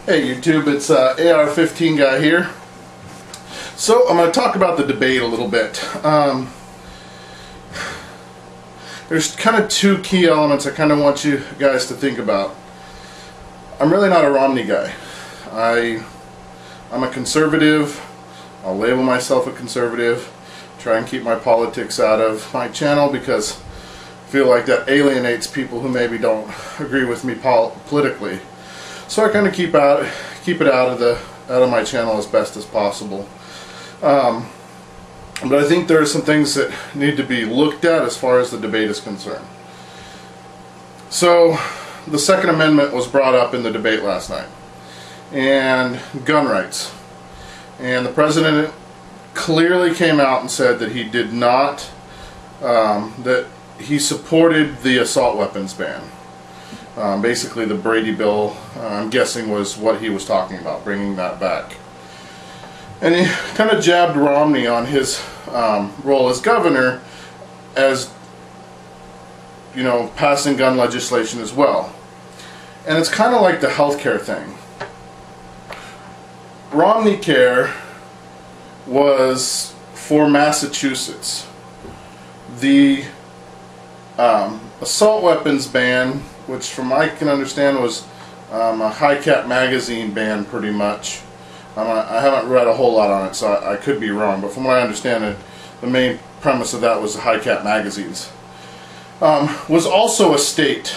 Hey YouTube, it's AR-15 guy here. So I'm going to talk about the debate a little bit. There's kind of two key elements I kind of want you guys to think about. I'm really not a Romney guy. I'm a conservative. I'll label myself a conservative. Try and keep my politics out of my channel because I feel like that alienates people who maybe don't agree with me politically. So I kind of keep it out of my channel as best as possible. But I think there are some things that need to be looked at as far as the debate is concerned. So the Second Amendment was brought up in the debate last night, and gun rights. And the president clearly came out and said that he did not, that he supported the assault weapons ban. Basically the Brady bill, I'm guessing, was what he was talking about, bringing that back. And he kind of jabbed Romney on his role as governor as, you know, passing gun legislation as well. And it's kind of like the healthcare thing. Romney Care was for Massachusetts. The assault weapons ban, which from what I can understand was a high-cap magazine ban pretty much. I haven't read a whole lot on it, so I could be wrong, but from what I understand it, the main premise of that was the high-cap magazines. Was also a state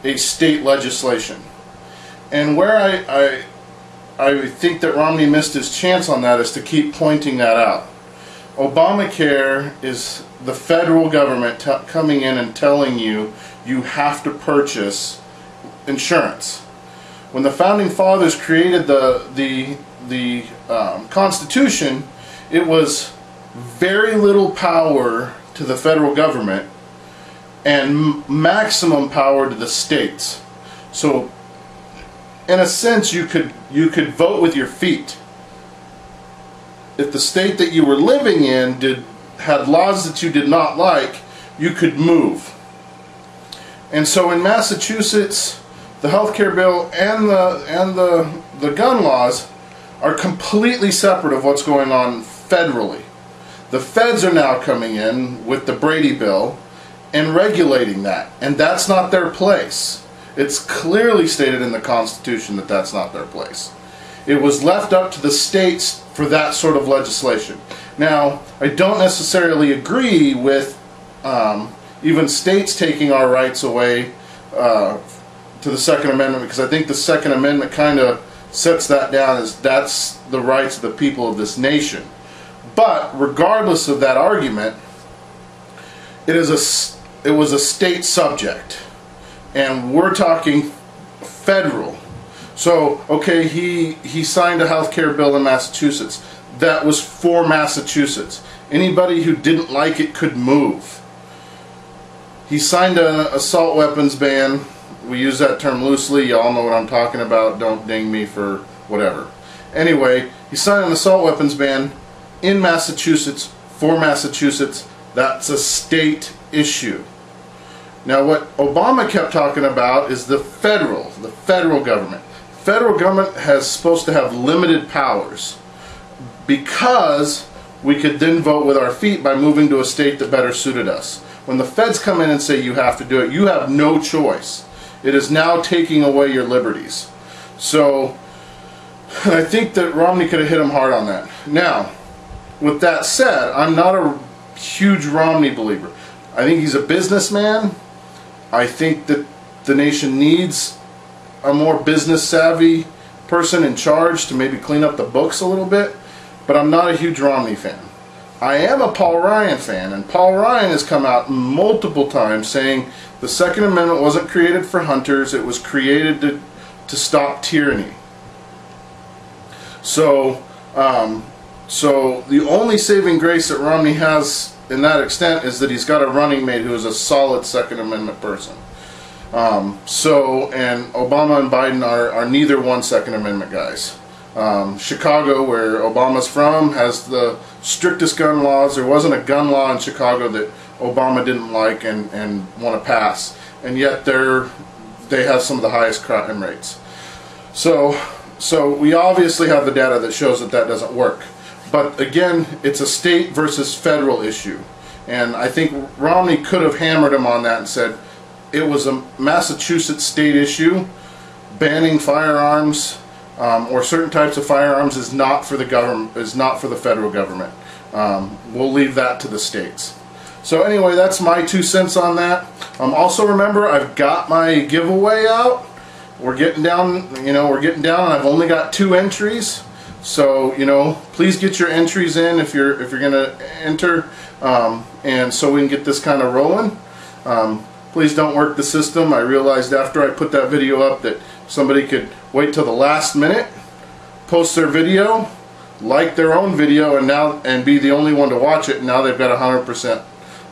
legislation. And where I think that Romney missed his chance on that is to keep pointing that out. Obamacare is the federal government coming in and telling you you have to purchase insurance. When the Founding Fathers created the Constitution, it was very little power to the federal government and maximum power to the states. So in a sense, you could vote with your feet. If the state that you were living in had laws that you did not like, you could move. And so in Massachusetts, the healthcare bill and the gun laws are completely separate of what's going on federally. The feds are now coming in with the Brady bill and regulating that, and that's not their place. It's clearly stated in the Constitution that that's not their place. It was left up to the states for that sort of legislation. Now, I don't necessarily agree with even states taking our rights away to the Second Amendment, because I think the Second Amendment kind of sets that down as that's the rights of the people of this nation. But regardless of that argument, it was a state subject. And we're talking federal. So, okay, he signed a health care bill in Massachusetts. That was for Massachusetts. Anybody who didn't like it could move. He signed an assault weapons ban. We use that term loosely. Y'all know what I'm talking about. Don't ding me for whatever. Anyway, he signed an assault weapons ban in Massachusetts for Massachusetts. That's a state issue. Now, what Obama kept talking about is the federal government. The federal government is supposed to have limited powers because we could then vote with our feet by moving to a state that better suited us. When the feds come in and say you have to do it, you have no choice. It is now taking away your liberties. So, I think that Romney could have hit him hard on that. Now, with that said, I'm not a huge Romney believer. I think he's a businessman. I think that the nation needs a more business savvy person in charge to maybe clean up the books a little bit, but I'm not a huge Romney fan. I am a Paul Ryan fan, and Paul Ryan has come out multiple times saying the Second Amendment wasn't created for hunters, it was created to stop tyranny. So the only saving grace that Romney has in that extent is that he's got a running mate who is a solid Second Amendment person. And Obama and Biden are neither one Second Amendment guys. Chicago, where Obama's from, has the strictest gun laws. There wasn't a gun law in Chicago that Obama didn't like and want to pass, and yet they have some of the highest crime rates. So we obviously have the data that shows that that doesn't work. But again, it's a state versus federal issue. And I think Romney could have hammered him on that and said it was a Massachusetts state issue. Banning firearms or certain types of firearms is not for the government, is not for the federal government. We'll leave that to the states. So anyway, that's my 2 cents on that. Also remember, I've got my giveaway out. We're getting down, we're getting down, and I've only got 2 entries. So, please get your entries in if you're gonna enter, and so we can get this kind of rolling. Please don't work the system. I realized after I put that video up that somebody could wait till the last minute, post their video, like their own video, and be the only one to watch it, and now they've got 100%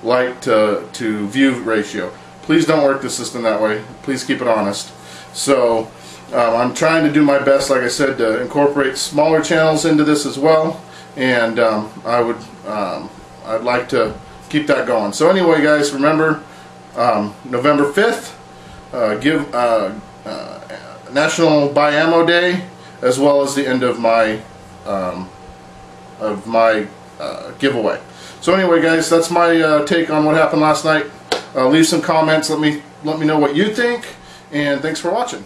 like to view ratio. Please don't work the system that way. Please keep it honest. So I'm trying to do my best, like I said, to incorporate smaller channels into this as well, and I'd like to keep that going. So anyway, guys, remember November 5th, National Buy Ammo Day, as well as the end of my giveaway. So anyway, guys, that's my take on what happened last night. Leave some comments. Let me know what you think, and thanks for watching.